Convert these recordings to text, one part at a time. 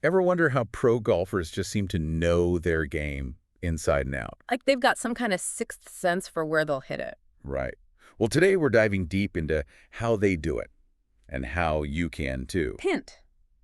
Ever wonder how pro golfers just seem to know their game inside and out? Like they've got some kind of sixth sense for where they'll hit it. Right. Well, today we're diving deep into how they do it and how you can too. Hint,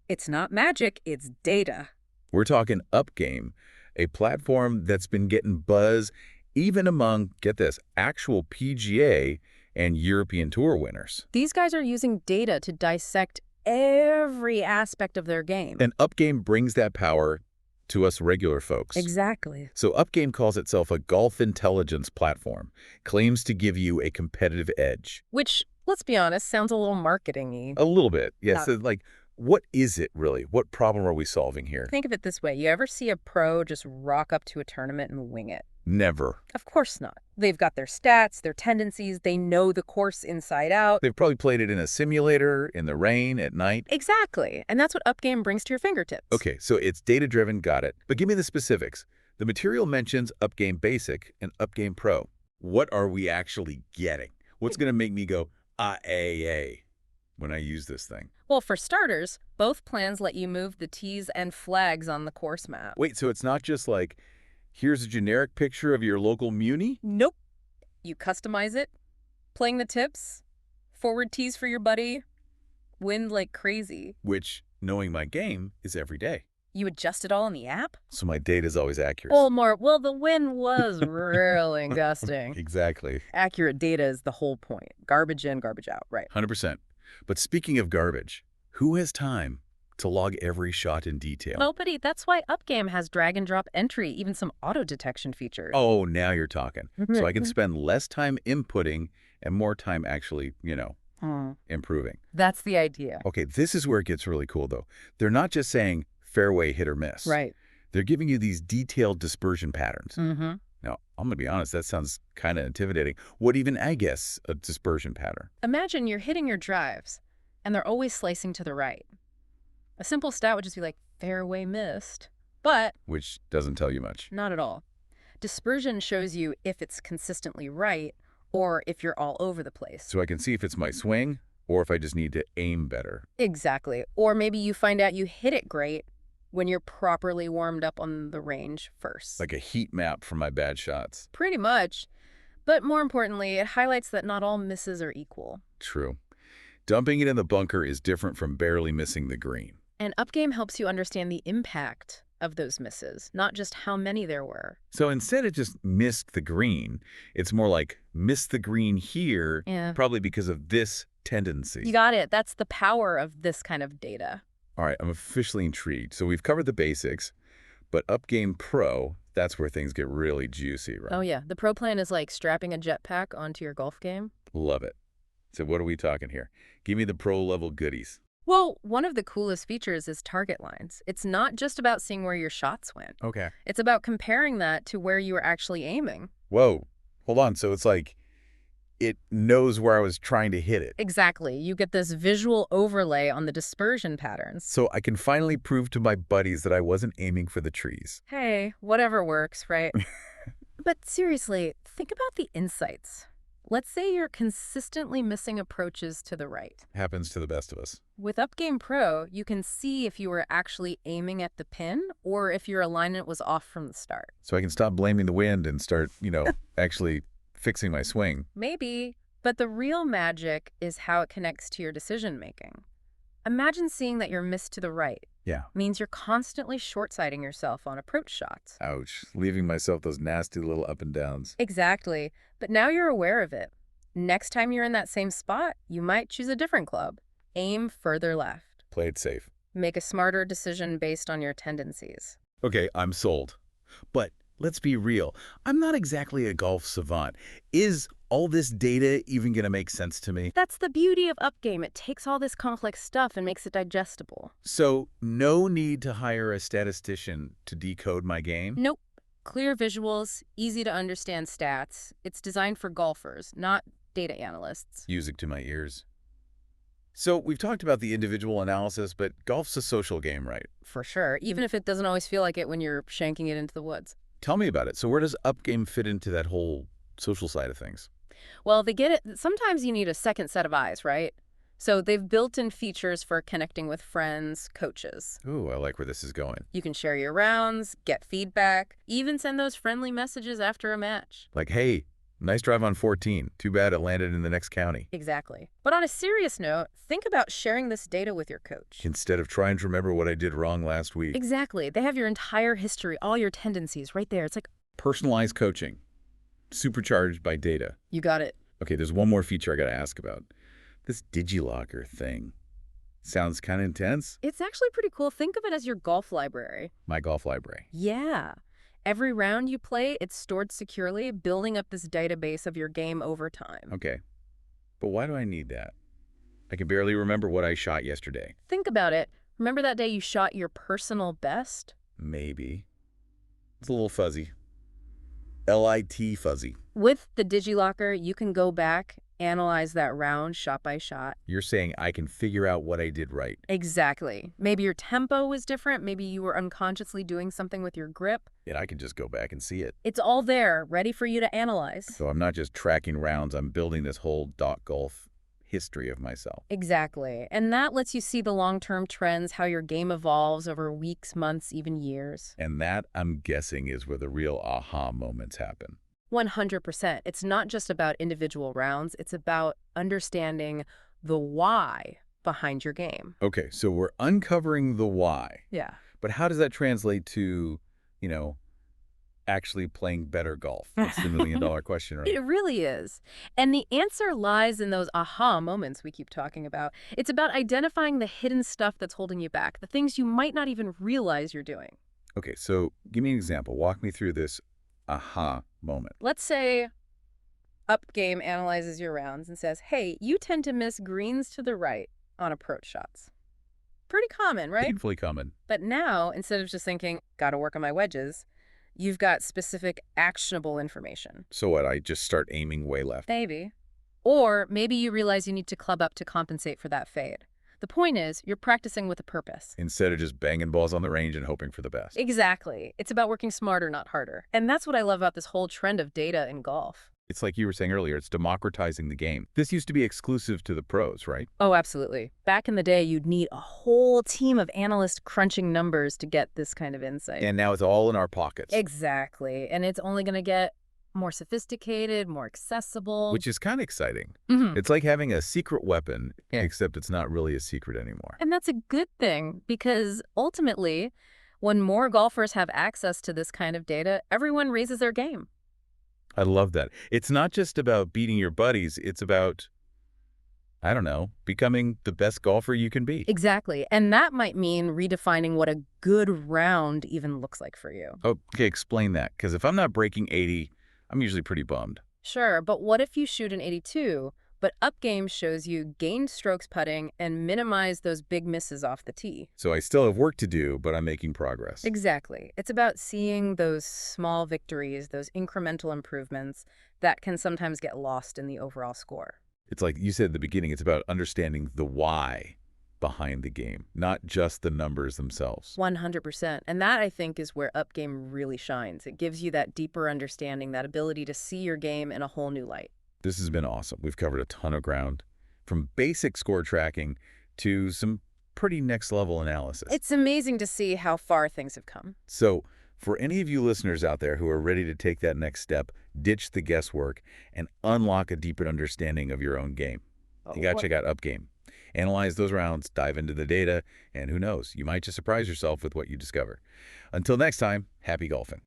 it's not magic, it's data. We're talking Upgame, a platform that's been getting buzz even among, get this, actual PGA and European Tour winners. These guys are using data to dissect every aspect of their game. And Upgame brings that power to us regular folks. Exactly. So Upgame calls itself a golf intelligence platform, claims to give you a competitive edge. Which, let's be honest, sounds a little marketing-y. A little bit, yes. Not- So, like, what is it really? What problem are we solving here? Think of it this way. You ever see a pro just rock up to a tournament and wing it? Never. Of course not. They've got their stats, their tendencies, they know the course inside out. They've probably played it in a simulator, in the rain, at night. Exactly. And that's what Upgame brings to your fingertips. Okay, so it's data-driven, got it. But give me the specifics. The material mentions Upgame Basic and Upgame Pro. What are we actually getting? What's going to make me go, when I use this thing? Well, for starters, both plans let you move the tees and flags on the course map. Wait, so it's not just like, here's a generic picture of your local muni? Nope. You customize it, playing the tips, forward tees for your buddy, wind like crazy. Which, knowing my game, is every day. You adjust it all in the app? So my data's always accurate. Well, the wind was really gusting. Exactly. Accurate data is the whole point. Garbage in, garbage out, right? 100%. But speaking of garbage, who has time to log every shot in detail? Nobody. That's why Upgame has drag and drop entry, even some auto detection features. Oh, now you're talking. So I can spend less time inputting and more time actually, improving. That's the idea. Okay, this is where it gets really cool, though. They're not just saying fairway hit or miss. Right. They're giving you these detailed dispersion patterns. Mm-hmm. Now, I'm going to be honest, that sounds kind of intimidating. What even, I guess, a dispersion pattern? Imagine you're hitting your drives, and they're always slicing to the right. A simple stat would just be like, fairway missed. But Which doesn't tell you much. not at all. Dispersion shows you if it's consistently right or if you're all over the place. So I can see if it's my swing or if I just need to aim better. Exactly. Or maybe you find out you hit it great when you're properly warmed up on the range first. Like a heat map for my bad shots. Pretty much. But more importantly, it highlights that not all misses are equal. True. Dumping it in the bunker is different from barely missing the green. And Upgame helps you understand the impact of those misses, not just how many there were. So instead of just missed the green, it's more like missed the green here, Yeah. probably because of this tendency. You got it. That's the power of this kind of data. All right, I'm officially intrigued. So we've covered the basics, but Upgame Pro, that's where things get really juicy, right? Oh, yeah. The pro plan is like strapping a jetpack onto your golf game. Love it. So what are we talking here? Give me the pro-level goodies. Well, one of the coolest features is target lines. It's not just about seeing where your shots went. Okay. It's about comparing that to where you were actually aiming. Whoa, hold on. So it's like it knows where I was trying to hit it. Exactly. You get this visual overlay on the dispersion patterns. So I can finally prove to my buddies that I wasn't aiming for the trees. Hey, whatever works, right? But seriously, think about the insights. Let's say you're consistently missing approaches to the right. Happens to the best of us. With Upgame Pro, you can see if you were actually aiming at the pin or if your alignment was off from the start. So I can stop blaming the wind and start, actually fixing my swing. Maybe, but the real magic is how it connects to your decision-making. Imagine seeing that your miss to the right Yeah. means you're constantly short-sighting yourself on approach shots. Ouch. Leaving myself those nasty little up and downs. Exactly, but now you're aware of it. Next time you're in that same spot, you might choose a different club. Aim further left. Play it safe. Make a smarter decision based on your tendencies. Okay, I'm sold. But let's be real. I'm not exactly a golf savant. Is all this data even going to make sense to me? That's the beauty of Upgame. It takes all this complex stuff and makes it digestible. So no need to hire a statistician to decode my game? Nope. Clear visuals, easy to understand stats. It's designed for golfers, not data analysts. Music to my ears. So we've talked about the individual analysis, but golf's a social game, right? For sure, even if it doesn't always feel like it when you're shanking it into the woods. Tell me about it. So where does Upgame fit into that whole social side of things? Well, they get it. Sometimes you need a second set of eyes, right? So they've built in features for connecting with friends, coaches. Ooh, I like where this is going. You can share your rounds, get feedback, even send those friendly messages after a match. Like, hey, nice drive on 14. Too bad it landed in the next county. Exactly. But on a serious note, think about sharing this data with your coach. Instead of trying to remember what I did wrong last week. Exactly. They have your entire history, all your tendencies right there. It's like, Personalized coaching, supercharged by data. you got it. Okay, there's one more feature I got to ask about. This DigiLocker thing. Sounds kind of intense. It's actually pretty cool. Think of it as your golf library. My golf library. Yeah. Every round you play, it's stored securely, building up this database of your game over time. Okay, but why do I need that? I can barely remember what I shot yesterday. Think about it. Remember that day you shot your personal best? Maybe. It's a little fuzzy. LIT fuzzy. With the DigiLocker, you can go back, analyze that round shot by shot. You're saying I can figure out what I did right. Exactly. Maybe your tempo was different. Maybe you were unconsciously doing something with your grip. And I can just go back and see it. It's all there, ready for you to analyze. So I'm not just tracking rounds, I'm building this whole .golf history of myself. Exactly. And that lets you see the long-term trends, how your game evolves over weeks, months, even years. And that, I'm guessing, is where the real aha moments happen. 100%. It's not just about individual rounds. It's about understanding the why behind your game. Okay, so we're uncovering the why. Yeah. But how does that translate to, actually playing better golf? That's the million-dollar question, right? It really is. And the answer lies in those aha moments we keep talking about. It's about identifying the hidden stuff that's holding you back, the things you might not even realize you're doing. Okay, so give me an example. Walk me through this aha moment. Let's say Upgame analyzes your rounds and says, hey, you tend to miss greens to the right on approach shots. Pretty common, right? Painfully common. But now, instead of just thinking, gotta work on my wedges, you've got specific actionable information. So what, I just start aiming way left? Maybe. Or maybe you realize you need to club up to compensate for that fade. The point is, you're practicing with a purpose. Instead of just banging balls on the range and hoping for the best. Exactly. It's about working smarter, not harder. And that's what I love about this whole trend of data in golf. It's like you were saying earlier, it's democratizing the game. This used to be exclusive to the pros, right? Oh, absolutely. Back in the day, you'd need a whole team of analysts crunching numbers to get this kind of insight. And now it's all in our pockets. Exactly. And it's only going to get more sophisticated, more accessible. Which is kind of exciting. Mhm. It's like having a secret weapon, except it's not really a secret anymore. And that's a good thing, because ultimately, when more golfers have access to this kind of data, everyone raises their game. I love that. It's not just about beating your buddies. It's about, I don't know, becoming the best golfer you can be. Exactly. And that might mean redefining what a good round even looks like for you. Okay, explain that. Because if I'm not breaking 80, I'm usually pretty bummed. Sure, but what if you shoot an 82, but Upgame shows you gained strokes putting and minimize those big misses off the tee? So I still have work to do, but I'm making progress. Exactly. It's about seeing those small victories, those incremental improvements that can sometimes get lost in the overall score. It's like you said at the beginning, it's about understanding the why behind the game, not just the numbers themselves. 100%. And that, I think, is where Upgame really shines. It gives you that deeper understanding, that ability to see your game in a whole new light. This has been awesome. We've covered a ton of ground, from basic score tracking to some pretty next-level analysis. It's amazing to see how far things have come. So for any of you listeners out there who are ready to take that next step, ditch the guesswork, and unlock a deeper understanding of your own game, you got to check out Upgame. Analyze those rounds, dive into the data, and who knows, you might just surprise yourself with what you discover. Until next time, happy golfing.